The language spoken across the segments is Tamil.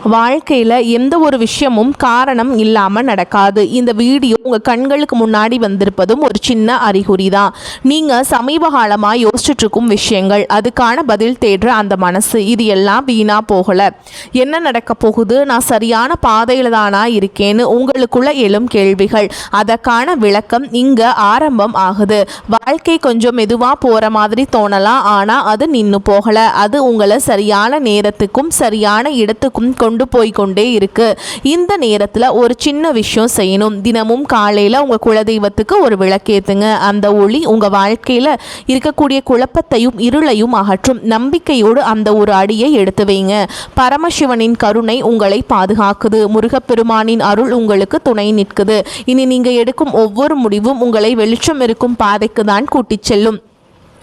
வாழ்க்கையில் எந்த ஒரு விஷயமும் காரணம் இல்லாமல் நடக்காது. இந்த வீடியோ உங்கள் கண்களுக்கு முன்னாடி வந்திருப்பதும் ஒரு சின்ன அறிகுறி தான். நீங்கள் சமீப காலமாக யோசிச்சுட்டு இருக்கும் விஷயங்கள், அதுக்கான பதில் தேடுற அந்த மனசு, இது எல்லாம் வீணாக போகலை. என்ன நடக்க போகுது, நான் சரியான பாதையில் தானா இருக்கேன்னு உங்களுக்குள்ள எழும் கேள்விகள், அதற்கான விளக்கம் இங்கே ஆரம்பம் ஆகுது. வாழ்க்கை கொஞ்சம் மெதுவாக போகிற மாதிரி தோணலாம், ஆனால் அது நின்று போகலை. அது உங்களை சரியான நேரத்துக்கும் சரியான இடத்துக்கும் கொண்டு போய்கொண்டே இருக்கு. இந்த நேரத்தில் ஒரு சின்ன விஷயம் செய்யணும். தினமும் காலையில் உங்கள் குலதெய்வத்துக்கு ஒரு விளக்கேத்துங்க. அந்த ஒளி உங்கள் வாழ்க்கையில் இருக்கக்கூடிய குழப்பத்தையும் இருளையும் அகற்றும். நம்பிக்கையோடு அந்த ஒரு அடியை எடுத்து வைங்க. பரமசிவனின் கருணை உங்களை பாதுகாக்குது. முருகப்பெருமானின் அருள் உங்களுக்கு துணை நிற்குது. இனி நீங்கள் எடுக்கும் ஒவ்வொரு முடிவும் உங்களை வெளிச்சம் இருக்கும் பாதைக்கு தான் கூட்டிச் செல்லும்.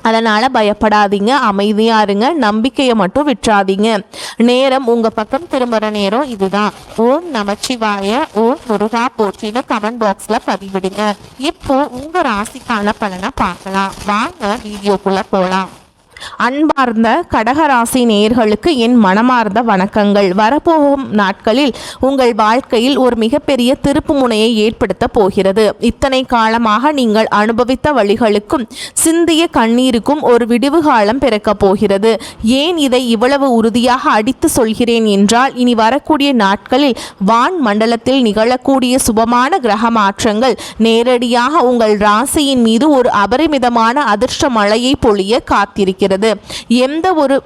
அதனால் பயப்படாதீங்க, அமைதியாக இருங்க, நம்பிக்கையை மட்டும் விட்டுறாதீங்க. நேரம் உங்கள் பக்கம் திரும்புகிற நேரம் இதுதான். ஓம் நமச்சிவாய, ஓம் முருகா போற்றின்னு கமெண்ட் பாக்ஸில் பதிவிடுங்க. இப்போ உங்கள் ராசிக்கான பலனை பார்க்கலாம். வாங்க வீடியோக்குள்ளே போகலாம். அன்பார்ந்த கடகராசி நேயர்களுக்கு என் மனமார்ந்த வணக்கங்கள். வரப்போகும் நாட்களில் உங்கள் வாழ்க்கையில் ஒரு மிகப்பெரிய திருப்பு முனையை ஏற்படுத்த போகிறது. இத்தனை காலமாக நீங்கள் அனுபவித்த வழிகளுக்கும் சிந்திய கண்ணீருக்கும் ஒரு விடிவு காலம் பிறக்கப் போகிறது. ஏன் இதை இவ்வளவு உறுதியாக அடித்து சொல்கிறேன் என்றால், இனி வரக்கூடிய நாட்களில் வான் மண்டலத்தில் நிகழக்கூடிய சுபமான கிரக மாற்றங்கள் நேரடியாக உங்கள் ராசியின் மீது ஒரு அபரிமிதமான அதிர்ஷ்ட மழையை பொழிய காத்திருக்கிறது. எந்த ஒரு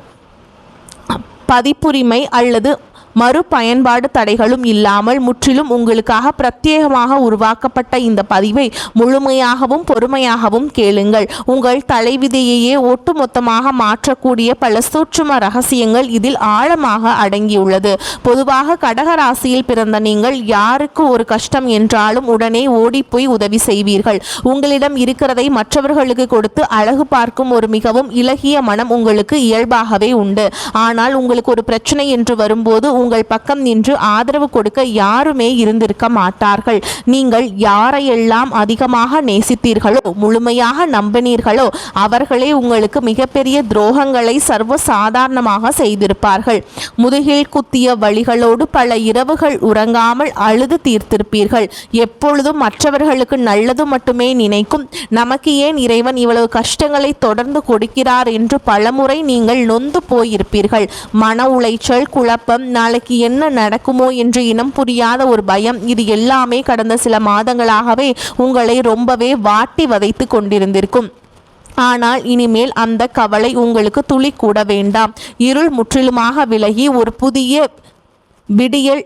பதிப்புரிமை அல்லது மறுபயன்பாடு தடைகளும் இல்லாமல் முற்றிலும் உங்களுக்காக பிரத்யேகமாக உருவாக்கப்பட்ட இந்த பதிவை முழுமையாகவும் பொறுமையாகவும் கேளுங்கள். உங்கள் தலைவிதியையே ஒட்டுமொத்தமாக மாற்றக்கூடிய பல சூட்சும ரகசியங்கள் இதில் ஆழமாக அடங்கியுள்ளது. பொதுவாக கடகராசியில் பிறந்த நீங்கள் யாருக்கு ஒரு கஷ்டம் என்றாலும் உடனே ஓடிப்போய் உதவி செய்வீர்கள். உங்களிடம் இருக்கிறதை மற்றவர்களுக்கு கொடுத்து அழகு பார்க்கும் ஒரு மிகவும் இலகிய மனம் உங்களுக்கு இயல்பாகவே உண்டு. ஆனால் உங்களுக்கு ஒரு பிரச்சனை என்று வரும்போது உங்கள் பக்கம் நின்று ஆதரவு கொடுக்க யாருமே இருந்திருக்க மாட்டார்கள். நீங்கள் யாரையெல்லாம் அதிகமாக நேசித்தீர்களோ, முழுமையாக நம்பினீர்களோ, அவர்களே உங்களுக்கு மிகப்பெரிய துரோகங்களை சர்வ சாதாரணமாக செய்திருப்பார்கள். முதுகில் குத்திய வழிகளோடு பல இரவுகள் உறங்காமல் அழுது தீர்த்திருப்பீர்கள். எப்பொழுதும் மற்றவர்களுக்கு நல்லது மட்டுமே நினைக்கும் நமக்கு ஏன் இறைவன் இவ்வளவு கஷ்டங்களை தொடர்ந்து கொடுக்கிறார் என்று பலமுறை நீங்கள் நொந்து போயிருப்பீர்கள். மன உளைச்சல், குழப்பம், நாளைக்கு என்ன நடக்குமோ என்று இனம் புரியாத ஒரு பயம், இது எல்லாமே கடந்த சில மாதங்களாகவே உங்களை ரொம்பவே வாட்டி வதைத்து கொண்டிருந்திருக்கும். ஆனால் இனிமேல் அந்த கவலை உங்களுக்கு துளி கூட வேண்டாம். இருள் முற்றிலுமாக விலகி ஒரு புதிய விடியல்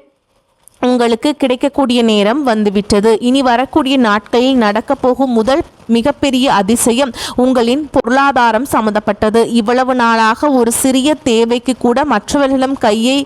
உங்களுக்கு கிடைக்கக்கூடிய நேரம் வந்துவிட்டது. இனி வரக்கூடிய நாட்களில் நடக்க போகும் முதல் மிகப்பெரிய அதிசயம் உங்களின் பொருளாதாரம் சம்பந்தப்பட்டது. இவ்வளவு நாளாக ஒரு சிறிய தேவைக்கு கூட மற்றவர்களிடம் கையை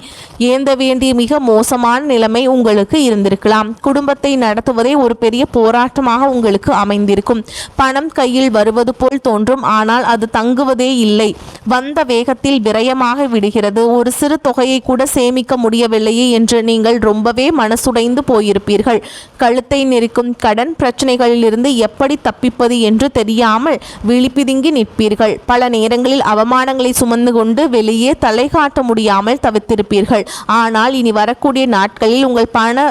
ஏந்த வேண்டிய மிக மோசமான நிலைமை உங்களுக்கு இருந்திருக்கலாம். குடும்பத்தை நடத்துவதே ஒரு பெரிய போராட்டமாக உங்களுக்கு அமைந்திருக்கும். பணம் கையில் வருவது போல் தோன்றும், ஆனால் அது தங்குவதே இல்லை. வந்த வேகத்தில் விரயமாக விடுகிறது. ஒரு சிறு தொகையை கூட சேமிக்க முடியவில்லையே என்று நீங்கள் ரொம்பவே மனசுடைந்து போயிருப்பீர்கள். கழுத்தை நெரிக்கும் கடன் பிரச்சனைகளிலிருந்து எப்படி தப்பி என்று தெரியாமல் விழிப்பிதுங்கி நிற்பீர்கள். பல நேரங்களில் அவமானங்களை சுமந்து கொண்டு வெளியே தலை காட்ட முடியாமல் தவித்திருப்பீர்கள். ஆனால் இனி வரக்கூடிய நாட்களில் உங்கள் பண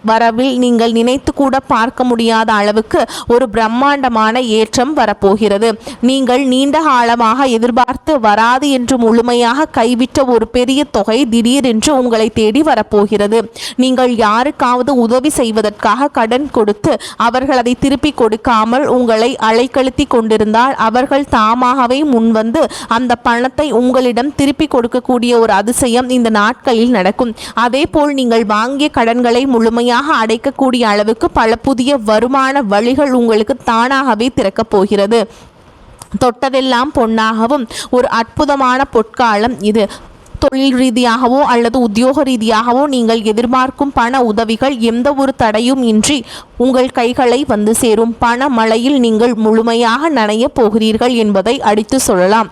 வரவில் நீங்கள் நினைத்து கூட பார்க்க முடியாத அளவுக்கு ஒரு பிரம்மாண்டமான ஏற்றம் வரப்போகிறது. நீங்கள் நீண்ட காலமாக எதிர்பார்த்து வராது என்று முழுமையாக கைவிட்ட ஒரு பெரிய தொகை திடீரென்று உங்களை தேடி வரப்போகிறது. நீங்கள் யாருக்காவது உதவி செய்வதற்காக கடன் கொடுத்து அவர்கள் அதை திருப்பி கொடுக்காமல் உங்களை அலைக்கழுத்தி கொண்டிருந்தால் அவர்கள் தாமாகவே முன்வந்து அந்த பணத்தை உங்களிடம் திருப்பி கொடுக்கக்கூடிய ஒரு அதிசயம் இந்த நாட்களில் நடக்கும். அதே போல் நீங்கள் வாங்கிய கடன்களை முழுமையாக அடைக்கக்கூடிய அளவுக்கு பல புதிய வருமான வழிகள் உங்களுக்கு தானாகவே திறக்கப் போகிறது. தொட்டதெல்லாம் பொன்னாகவும் ஒரு அற்புதமான பொற்காலம் இது. தொழில் ரீதியாகவோ அல்லது உத்தியோக ரீதியாகவோ நீங்கள் எதிர்பார்க்கும் பண உதவிகள் எந்த ஒரு தடையும் இன்றி உங்கள் கைகளை வந்து சேரும். பண மழையில் நீங்கள் முழுமையாக நனைய போகிறீர்கள் என்பதை அடித்து சொல்லலாம்.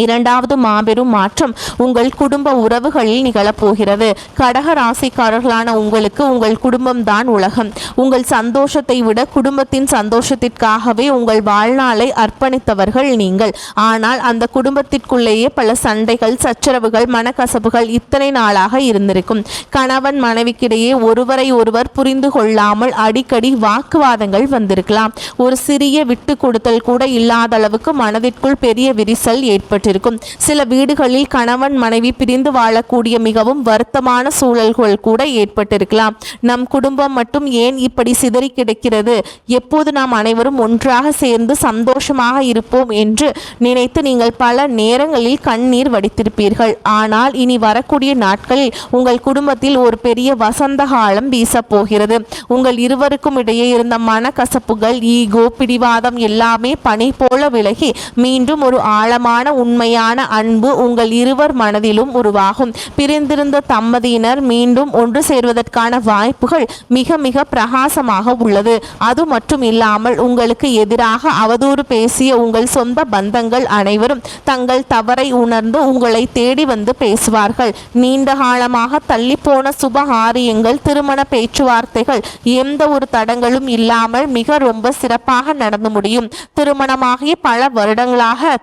இரண்டாவது மாபெரும் மாற்றம் உங்கள் குடும்ப உறவுகளில் நிகழப்போகிறது. கடக ராசிக்காரர்களான உங்களுக்கு உங்கள் குடும்பம்தான் உலகம். உங்கள் சந்தோஷத்தை விட குடும்பத்தின் சந்தோஷத்திற்காகவே உங்கள் வாழ்நாளை அர்ப்பணித்தவர்கள் நீங்கள். ஆனால் அந்த குடும்பத்திற்குள்ளேயே பல சண்டைகள், சச்சரவுகள், மனக்கசப்புகள் இத்தனை நாளாக இருந்திருக்கும். கணவன் மனைவிக்கிடையே ஒருவரை ஒருவர் புரிந்து கொள்ளாமல் அடிக்கடி வாக்குவாதங்கள் வந்திருக்கலாம். ஒரு சிறிய விட்டு கொடுத்தல் கூட இல்லாத அளவுக்கு மனதிற்குள் பெரிய விரிசல் ஏற்பட்டு இருக்கும். சில வீடுகளில் கணவன் மனைவி பிரிந்து வாழக்கூடிய மிகவும் வருத்தமான சூழல்கள் கூட ஏற்பட்டிருக்கலாம். நம் குடும்பம் மட்டும் ஏன் இப்படி சிதறி கிடக்கிறது, எப்போது நாம் அனைவரும் ஒன்றாக சேர்ந்து சந்தோஷமாக இருப்போம் என்று நினைத்து நீங்கள் பல நேரங்களில் கண்ணீர் வடித்திருப்பீர்கள். ஆனால் இனி வரக்கூடிய நாட்களில் உங்கள் குடும்பத்தில் ஒரு பெரிய வசந்த காலம் வீசப்போகிறது. உங்கள் இருவருக்கும் இடையே இருந்த மனக்கசப்புகள், ஈகோ, பிடிவாதம் எல்லாமே பனி போல விலகி மீண்டும் ஒரு ஆழமான உண்மையான அன்பு உங்கள் இருவர் மனதிலும் உருவாகும். பிரிந்திருந்த தம்பதியினர் மீண்டும் ஒன்று சேர்வதற்கான வாய்ப்புகள் மிக மிக பிரகாசமாக உள்ளது. அது மட்டும் இல்லாமல் உங்களுக்கு எதிராக அவதூறு பேசிய உங்கள் சொந்த பந்தங்கள் அனைவரும் தங்கள் தவறை உணர்ந்து உங்களை தேடி வந்து பேசுவார்கள். நீண்ட காலமாக தள்ளிப்போன சுபகாரியங்கள், திருமண பேச்சுவார்த்தைகள் எந்த ஒரு தடங்களும் இல்லாமல் மிக ரொம்ப சிறப்பாக நடந்து முடியும். திருமணமாகிய பல வருடங்களாக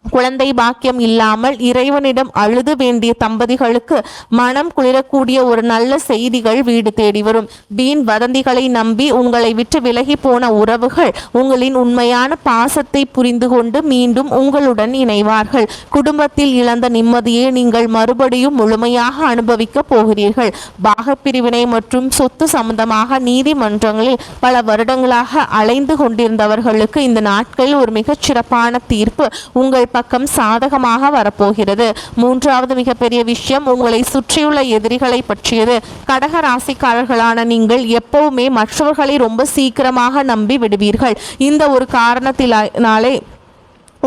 குழந்தை பாக்கியம் இல்லாமல் இறைவனிடம் அழுது வேண்டிய தம்பதிகளுக்கு மனம் குளிரக்கூடிய ஒரு நல்ல செய்திகள் வீடு தேடி வரும். வீண் வதந்திகளை நம்பி உங்களை விட்டு விலகி போன உறவுகள் உங்களின் உண்மையான பாசத்தை புரிந்து கொண்டு மீண்டும் உங்களுடன் இணைவார்கள். குடும்பத்தில் இழந்த நிம்மதியை நீங்கள் மறுபடியும் முழுமையாக அனுபவிக்க போகிறீர்கள். பாகப்பிரிவினை மற்றும் சொத்து சம்பந்தமாக நீதிமன்றங்களில் பல வருடங்களாக அலைந்து கொண்டிருந்தவர்களுக்கு இந்த நாட்களில் ஒரு மிகச் சிறப்பான தீர்ப்பு உங்கள் பக்கம் சாதகமாக வரப்போகிறது. மூன்றாவது மிகப்பெரிய விஷயம் உங்களை சுற்றியுள்ள எதிரிகளை பற்றியது. கடக ராசிக்காரர்களான நீங்கள் எப்பவுமே மற்றவர்களை ரொம்ப சீக்கிரமாக நம்பி விடுவீர்கள். இந்த ஒரு காரணத்தினாலே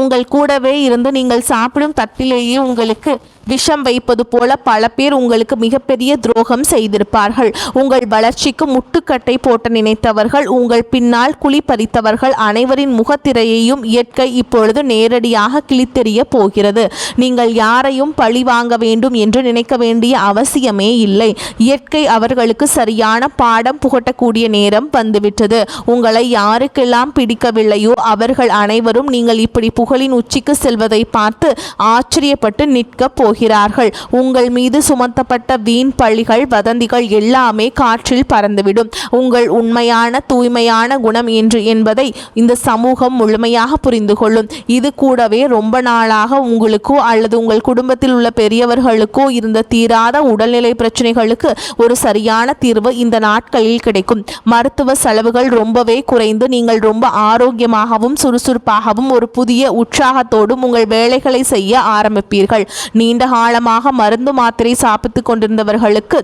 உங்கள் கூடவே இருந்து நீங்கள் சாப்பிடும் தட்டிலேயே உங்களுக்கு விஷம் வைப்பது போல பல பேர் உங்களுக்கு மிகப்பெரிய துரோகம் செய்திருப்பார்கள். உங்கள் வளர்ச்சிக்கு முட்டுக்கட்டை போட்ட நினைத்தவர்கள், உங்கள் பின்னால் குழி பறித்தவர்கள் அனைவரின் முகத்திரையையும் இயற்கை இப்பொழுது நேரடியாக கிழித்தெறிய போகிறது. நீங்கள் யாரையும் பழி வாங்க வேண்டும் என்று நினைக்க வேண்டிய அவசியமே இல்லை. இயற்கை அவர்களுக்கு சரியான பாடம் புகட்டக்கூடிய நேரம் வந்துவிட்டது. உங்களை யாருக்கெல்லாம் பிடிக்கவில்லையோ அவர்கள் அனைவரும் நீங்கள் இப்படி புகழின் உச்சிக்கு செல்வதை பார்த்து ஆச்சரியப்பட்டு நிற்க போகிறார்கள். உங்கள் மீது சுமத்தப்பட்ட வீண் பழிகள், வதந்திகள் எல்லாமே காற்றில் பறந்துவிடும். உங்கள் உண்மையான தூய்மையான குணம் என்று என்பதை இந்த சமூகம் முழுமையாக புரிந்து கொள்ளும். இது கூடவே ரொம்ப நாளாக உங்களுக்கோ அல்லது உங்கள் குடும்பத்தில் உள்ள பெரியவர்களுக்கோ இருந்த தீராத உடல்நிலை பிரச்சனைகளுக்கு ஒரு சரியான தீர்வு இந்த நாட்களில் கிடைக்கும். மருத்துவ செலவுகள் ரொம்பவே குறைந்து நீங்கள் ரொம்ப ஆரோக்கியமாகவும் சுறுசுறுப்பாகவும் ஒரு புதிய உற்சாகத்தோடும் உங்கள் வேலைகளை செய்ய ஆரம்பிப்பீர்கள். நீண்ட காலமாக மருந்து மாத்திரை சாப்பிட்டு கொண்டிருந்தவர்களுக்கு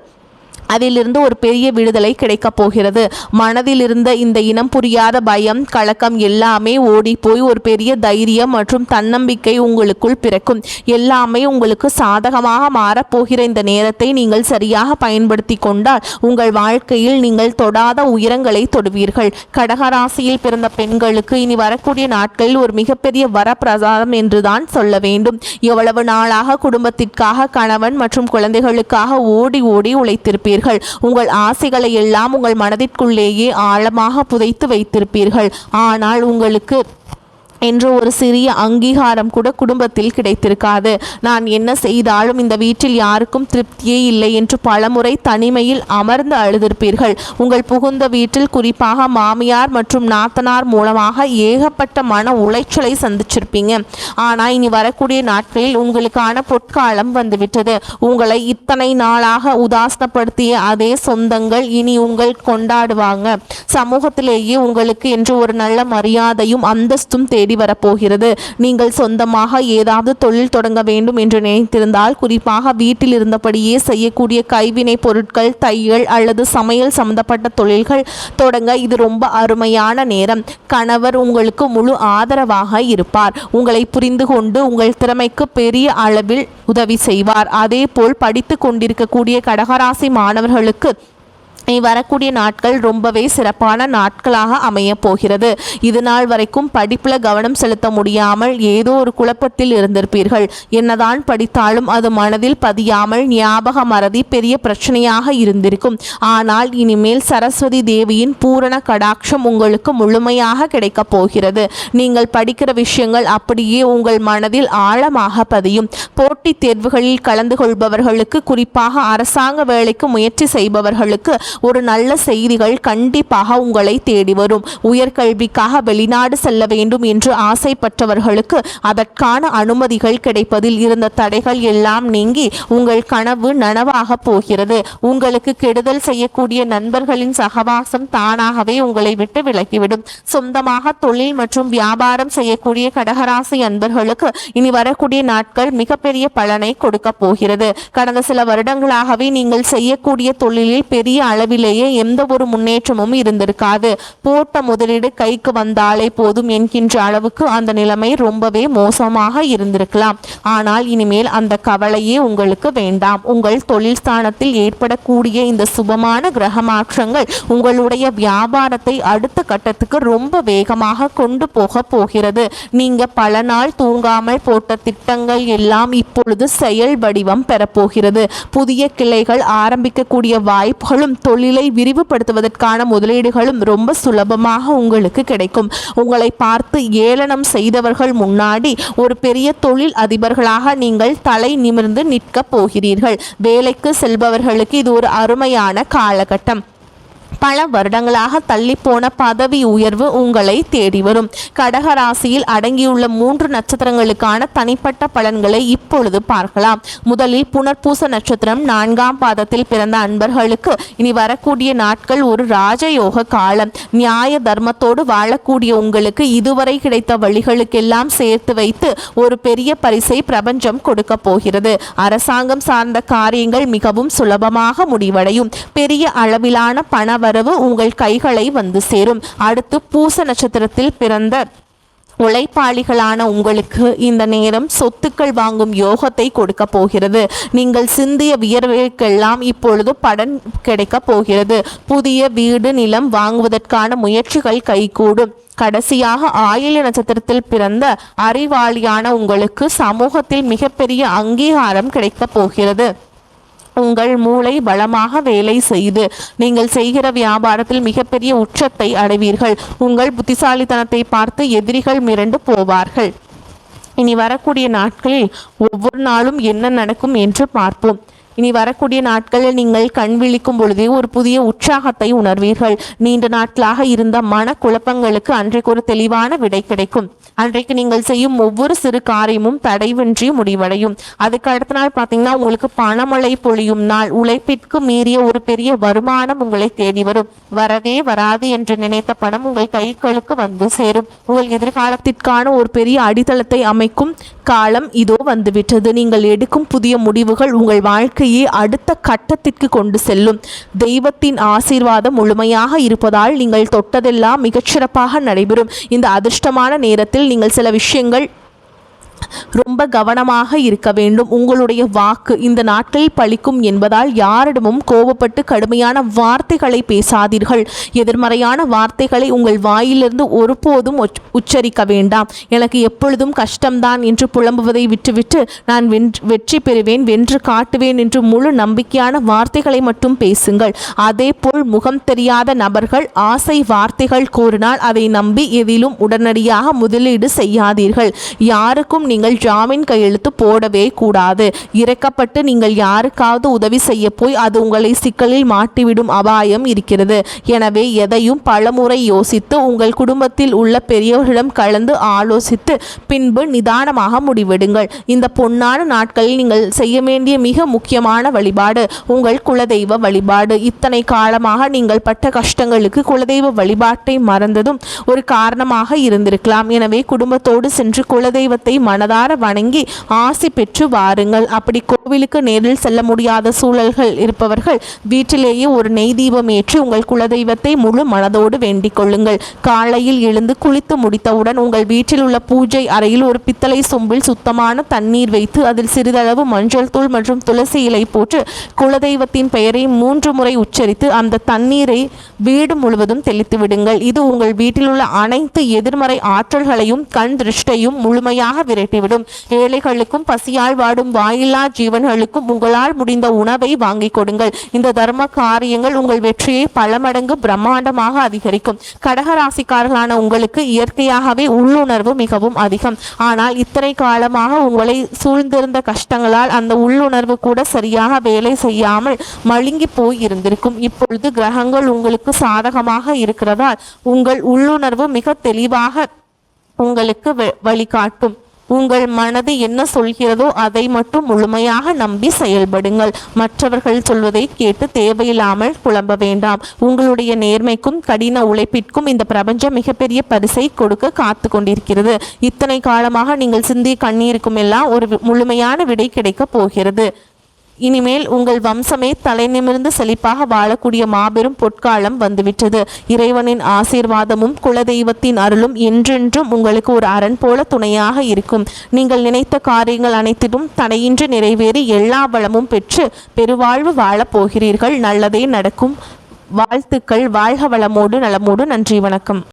அதிலிருந்து ஒரு பெரிய விடுதலை கிடைக்கப் போகிறது. மனதில் இருந்த இந்த இனம் புரியாத பயம், கலக்கம் எல்லாமே ஓடி போய் ஒரு பெரிய தைரியம் மற்றும் தன்னம்பிக்கை உங்களுக்குள் பிறக்கும். எல்லாமே உங்களுக்கு சாதகமாக மாறப்போகிற இந்த நேரத்தை நீங்கள் சரியாக பயன்படுத்தி கொண்டால் உங்கள் வாழ்க்கையில் நீங்கள் தொடாத உயரங்களை தொடுவீர்கள். கடகராசியில் பிறந்த பெண்களுக்கு இனி வரக்கூடிய நாட்களில் ஒரு மிகப்பெரிய வரப்பிரசாதம் என்றுதான் சொல்ல வேண்டும். எவ்வளவு நாளாக குடும்பத்திற்காக, கணவன் மற்றும் குழந்தைகளுக்காக ஓடி ஓடி உழைத்திருப்பீர்கள். உங்கள் ஆசைகளை எல்லாம் உங்கள் மனதிற்குள்ளேயே ஆழமாக புதைத்து வைத்திருப்பீர்கள். ஆனால் உங்களுக்கு என்று ஒரு சிறிய அங்கீகாரம் கூட குடும்பத்தில் கிடைத்திருக்காது. நான் என்ன செய்தாலும் இந்த வீட்டில் யாருக்கும் திருப்தியே இல்லை என்று பலமுறை தனிமையில் அமர்ந்து அழுதிருப்பீர்கள். உங்கள் புகுந்த வீட்டில் குறிப்பாக மாமியார் மற்றும் நாத்தனார் மூலமாக ஏகப்பட்ட மன உளைச்சலை சந்திச்சிருப்பீங்க. ஆனால் இனி வரக்கூடிய நாட்களில் உங்களுக்கான பொற்காலம் வந்துவிட்டது. உங்களை இத்தனை நாளாக உதாசனப்படுத்திய அதே சொந்தங்கள் இனி உங்கள் கொண்டாடுவாங்க. சமூகத்திலேயே உங்களுக்கு என்று ஒரு நல்ல மரியாதையும் அந்தஸ்தும் தேடி வரப்போகிறது. நீங்கள் சொந்தமாக ஏதாவது தொழில் தொடங்க வேண்டும் என்று நினைத்திருந்தால், குறிப்பாக வீட்டில் இருந்தபடியே செய்யக்கூடிய கைவினை பொருட்கள், தையல் அல்லது சமையல் சம்பந்தப்பட்ட தொழில்கள் தொடங்க இது ரொம்ப அருமையான நேரம். கணவர் உங்களுக்கு முழு ஆதரவாக இருப்பார். உங்களை புரிந்து கொண்டு உங்கள் திறமைக்கு பெரிய அளவில் உதவி செய்வார். அதே போல் படித்து கொண்டிருக்கக்கூடிய கடகராசி மாணவர்களுக்கு வரக்கூடிய நாட்கள் ரொம்பவே சிறப்பான நாட்களாக அமைய போகிறது. இது நாள் வரைக்கும் படிப்புல கவனம் செலுத்த முடியாமல் ஏதோ ஒரு குழப்பத்தில் இருந்திருப்பீர்கள். என்னதான் படித்தாலும் அது மனதில் பதியாமல் ஞாபக மறதி பெரிய பிரச்சனையாக இருந்திருக்கும். ஆனால் இனிமேல் சரஸ்வதி தேவியின் பூரண கடாட்சம் உங்களுக்கு முழுமையாக கிடைக்கப் போகிறது. நீங்கள் படிக்கிற விஷயங்கள் அப்படியே உங்கள் மனதில் ஆழமாக பதியும். போட்டித் தேர்வுகளில் கலந்து கொள்பவர்களுக்கு, குறிப்பாக அரசாங்க வேலைக்கு முயற்சி செய்பவர்களுக்கு ஒரு நல்ல செய்திகள் கண்டிப்பாக உங்களை தேடி வரும். உயர்கல்விக்காக வெளிநாடு செல்ல வேண்டும் என்று ஆசைப்பட்டவர்களுக்கு அதற்கான அனுமதிகள் கிடைப்பதில் இருந்த தடைகள் எல்லாம் நீங்கி உங்கள் கனவு நனவாக போகிறது. உங்களுக்கு கெடுதல் செய்யக்கூடிய நண்பர்களின் சகவாசம் தானாகவே உங்களை விட்டு விலகிவிடும். சொந்தமாக தொழில் மற்றும் வியாபாரம் செய்யக்கூடிய கடகராசி அன்பர்களுக்கு இனி வரக்கூடிய நாட்கள் மிகப்பெரிய பலனை கொடுக்க போகிறது. கடந்த சில வருடங்களாகவே நீங்கள் செய்யக்கூடிய தொழிலில் பெரிய அளவிலேயே எந்த ஒரு முன்னேற்றமும் இருந்திருக்காது. போட்ட முதலீடு கைக்கு வந்தாலே போதும் என்கின்ற அளவுக்கு அந்த நிலைமை ரொம்பவே மோசமாக இருந்திருக்கலாம். ஆனால் இனிமேல் அந்த கவலையே உங்களுக்கு வேண்டாம். உங்கள் தொழில் ஸ்தானத்தில் ஏற்படக்கூடிய இந்த சுபமான கிரக மாற்றங்கள் உங்களுடைய வியாபாரத்தை அடுத்த கட்டத்துக்கு ரொம்ப வேகமாக கொண்டு போக போகிறது. நீங்க பல நாள் தூங்காமல் போட்ட திட்டங்கள் எல்லாம் இப்பொழுது செயல் வடிவம் பெறப்போகிறது. புதிய கிளைகள் ஆரம்பிக்கக்கூடிய வாய்ப்புகளும் தொழிலை விரிவுபடுத்துவதற்கான முதலீடுகளும் ரொம்ப சுலபமாக உங்களுக்கு கிடைக்கும். உங்களை பார்த்து ஏளனம் செய்தவர்கள் முன்னாடி ஒரு பெரிய தொழில் அதிபர்களாக நீங்கள் தலை நிமிர்ந்து நிற்க போகிறீர்கள். வேலைக்கு செல்பவர்களுக்கு இது ஒரு அருமையான காலகட்டம். பல வருடங்களாக தள்ளிப்போன பதவி உயர்வு உங்களை தேடி வரும். கடகராசியில் அடங்கியுள்ள 3 நட்சத்திரங்களுக்கான தனிப்பட்ட பலன்களை இப்பொழுது பார்க்கலாம். முதலில் புனர்பூச நட்சத்திரம் 4ஆம் பாதத்தில் பிறந்த அன்பர்களுக்கு இனி வரக்கூடிய நாட்கள் ஒரு ராஜயோக காலம். நியாய தர்மத்தோடு வாழக்கூடிய உங்களுக்கு இதுவரை கிடைத்த வழிகளுக்கெல்லாம் சேர்த்து வைத்து ஒரு பெரிய பரிசை பிரபஞ்சம் கொடுக்க போகிறது. அரசாங்கம் சார்ந்த காரியங்கள் மிகவும் சுலபமாக முடிவடையும். பெரிய அளவிலான பண வரவு உங்கள் கைகளை வந்து சேரும். அடுத்து பூச நட்சத்திரத்தில் பிறந்த உழைப்பாளிகளான உங்களுக்கு இந்த நேரம் சொத்துக்கள் வாங்கும் யோகத்தை கொடுக்க போகிறது. நீங்கள் சிந்திய வியர்வுக்கெல்லாம் இப்பொழுது பலன் கிடைக்க போகிறது. புதிய வீடு நிலம் வாங்குவதற்கான முயற்சிகள் கைகூடும். கடைசியாக ஆயில்ய நட்சத்திரத்தில் பிறந்த அறிவாளியான உங்களுக்கு சமூகத்தில் மிகப்பெரிய அங்கீகாரம் கிடைக்க போகிறது. உங்கள் மூளை பலமாக வேலை செய்து நீங்கள் செய்கிற வியாபாரத்தில் மிகப்பெரிய உச்சத்தை அடைவீர்கள். உங்கள் புத்திசாலித்தனத்தை பார்த்து எதிரிகள் மிரண்டு போவார்கள். இனி வரக்கூடிய நாட்களில் ஒவ்வொரு நாளும் என்ன நடக்கும் என்று பார்ப்போம். இனி வரக்கூடிய நாட்களில் நீங்கள் கண் விழிக்கும் பொழுதே ஒரு புதிய உற்சாகத்தை உணர்வீர்கள். நீண்ட நாட்களாக இருந்த மன குழப்பங்களுக்கு அன்றைக்கு ஒரு தெளிவான விடை கிடைக்கும். அன்றைக்கு நீங்கள் செய்யும் ஒவ்வொரு சிறு காரியமும் தடைவின்றி முடிவடையும். அதுக்கு அடுத்த நாள் பார்த்தீங்கன்னா உங்களுக்கு பணமழை பொழியும் நாள். உழைப்பிற்கு மீறிய ஒரு பெரிய வருமானம் உங்களை தேடி வரும். வரவே வராது என்று நினைத்த பணம் உங்கள் கைகளுக்கு வந்து சேரும். உங்கள் எதிர்காலத்திற்கான ஒரு பெரிய அடித்தளத்தை அமைக்கும் காலம் இதோ வந்துவிட்டது. நீங்கள் எடுக்கும் புதிய முடிவுகள் உங்கள் வாழ்க்கையை அடுத்த கட்டத்திற்கு கொண்டு செல்லும். தெய்வத்தின் ஆசீர்வாதம் முழுமையாக இருப்பதால் நீங்கள் தொட்டதெல்லாம் மிகச்சிறப்பாக நடைபெறும். இந்த அதிர்ஷ்டமான நேரத்தில் நீங்கள் சில விஷயங்கள் ரொம்ப கவனமாக இருக்க வேண்டும். உங்களுடைய வாக்கு இந்த நாட்களில் பலிக்கும் என்பதால் யாரிடமும் கோபப்பட்டு கடுமையான வார்த்தைகளை பேசாதீர்கள். எதிர்மறையான வார்த்தைகளை உங்கள் வாயிலிருந்து ஒருபோதும் உச்சரிக்க வேண்டாம். எனக்கு எப்பொழுதும் கஷ்டம்தான் என்று புலம்புவதை விட்டுவிட்டு நான் வெற்றி பெறுவேன், வென்று காட்டுவேன் என்று முழு நம்பிக்கையான வார்த்தைகளை மட்டும் பேசுங்கள். அதேபோல் முகம் தெரியாத நபர்கள் ஆசை வார்த்தைகள் கூறினால் அதை நம்பி எதிலும் உடனடியாக முதலீடு செய்யாதீர்கள். யாருக்கும் நீங்கள் ஜாமீன் கையெழுத்து போடவே கூடாது. இறக்கப்பட்டு நீங்கள் யாருக்காவது உதவி செய்ய போய் அது உங்களை சிக்கலில் மாட்டிவிடும் அபாயம் இருக்கிறது. எனவே எதையும் பலமுறை யோசித்து உங்கள் குடும்பத்தில் உள்ள பெரியவர்களிடம் கலந்து ஆலோசித்து பின்பு நிதானமாக முடிவெடுங்கள். இந்த பொன்னான நாட்களில் நீங்கள் செய்ய வேண்டிய மிக முக்கியமான வழிபாடு உங்கள் குலதெய்வ வழிபாடு. இத்தனை காலமாக நீங்கள் பட்ட கஷ்டங்களுக்கு குலதெய்வ வழிபாட்டை மறந்ததும் ஒரு காரணமாக இருந்திருக்கலாம். எனவே குடும்பத்தோடு சென்று குலதெய்வத்தை மனதார வணங்கி ஆசி பெற்று வாருங்கள். அப்படி கோவிலுக்கு நேரில் செல்ல முடியாத சூழல்கள் இருப்பவர்கள் வீட்டிலேயே ஒரு நெய் தீபம் ஏற்றி உங்கள் குலதெய்வத்தை முழு மனதோடு வேண்டிக் கொள்ளுங்கள். காலையில் எழுந்து குளித்து முடித்தவுடன் உங்கள் வீட்டில் உள்ள பூஜை அறையில் ஒரு பித்தளை சொம்பில் சுத்தமான தண்ணீர் வைத்து அதில் சிறிதளவு மஞ்சள் தூள் மற்றும் துளசி இலை போட்டு குலதெய்வத்தின் பெயரை 3 முறை உச்சரித்து அந்த தண்ணீரை வீடு முழுவதும் தெளித்து விடுங்கள். இது உங்கள் வீட்டில் உள்ள அனைத்து எதிர்மறை ஆற்றல்களையும் கண் திருஷ்டையும் முழுமையாக விரட்டிவிடும். ஏழைகளுக்கும் பசியால் வாடும் வாயில்லா ஜீவன்களுக்கும் உங்களால் முடிந்த உணவை வாங்கிக் கொடுங்கள். இந்த தர்ம காரியங்கள் உங்கள் வெற்றியை பல மடங்கு பிரம்மாண்டமாக அதிகரிக்கும். கடகராசிக்காரர்களான உங்களுக்கு இயற்கையாகவே உள்ளுணர்வு மிகவும் அதிகம். ஆனால் இத்தனை காலமாக உங்களை சூழ்ந்திருந்த கஷ்டங்களால் அந்த உள்ளுணர்வு கூட சரியாக வேலை செய்யாமல் மழுங்கி போய் இருந்திருக்கும். இப்பொழுது கிரகங்கள் உங்களுக்கு சாதகமாக இருக்கிறதால் உங்கள் உள்ளுணர்வு மிக தெளிவாக உங்களுக்கு வழிகாட்டும். உங்கள் மனது என்ன சொல்கிறதோ அதை மட்டும் முழுமையாக நம்பி செயல்படுங்கள். மற்றவர்கள் சொல்வதை கேட்டு தேவையில்லாமல் புலம்ப வேண்டாம். உங்களுடைய நேர்மைக்கும் கடின உழைப்பிற்கும் இந்த பிரபஞ்சம் மிகப்பெரிய பரிசை கொடுக்க காத்து கொண்டிருக்கிறது. இத்தனை காலமாக நீங்கள் சிந்திய கண்ணீருக்கும் எல்லாம் ஒரு முழுமையான விடை கிடைக்கப் போகிறது. இனிமேல் உங்கள் வம்சமே தலை நிமிர்ந்து செழிப்பாக வாழக்கூடிய மாபெரும் பொற்காலம் வந்துவிட்டது. இறைவனின் ஆசீர்வாதமும் குலதெய்வத்தின் அருளும் என்றென்றும் உங்களுக்கு ஒரு அரண் போல துணையாக இருக்கும். நீங்கள் நினைத்த காரியங்கள் அனைத்திலும் தடையின்றி நிறைவேறி எல்லா வளமும் பெற்று பெருவாழ்வு வாழப் போகிறீர்கள். நல்லதே நடக்கும். வாழ்த்துக்கள். வாழ்க வளமோடு நலமோடு. நன்றி, வணக்கம்.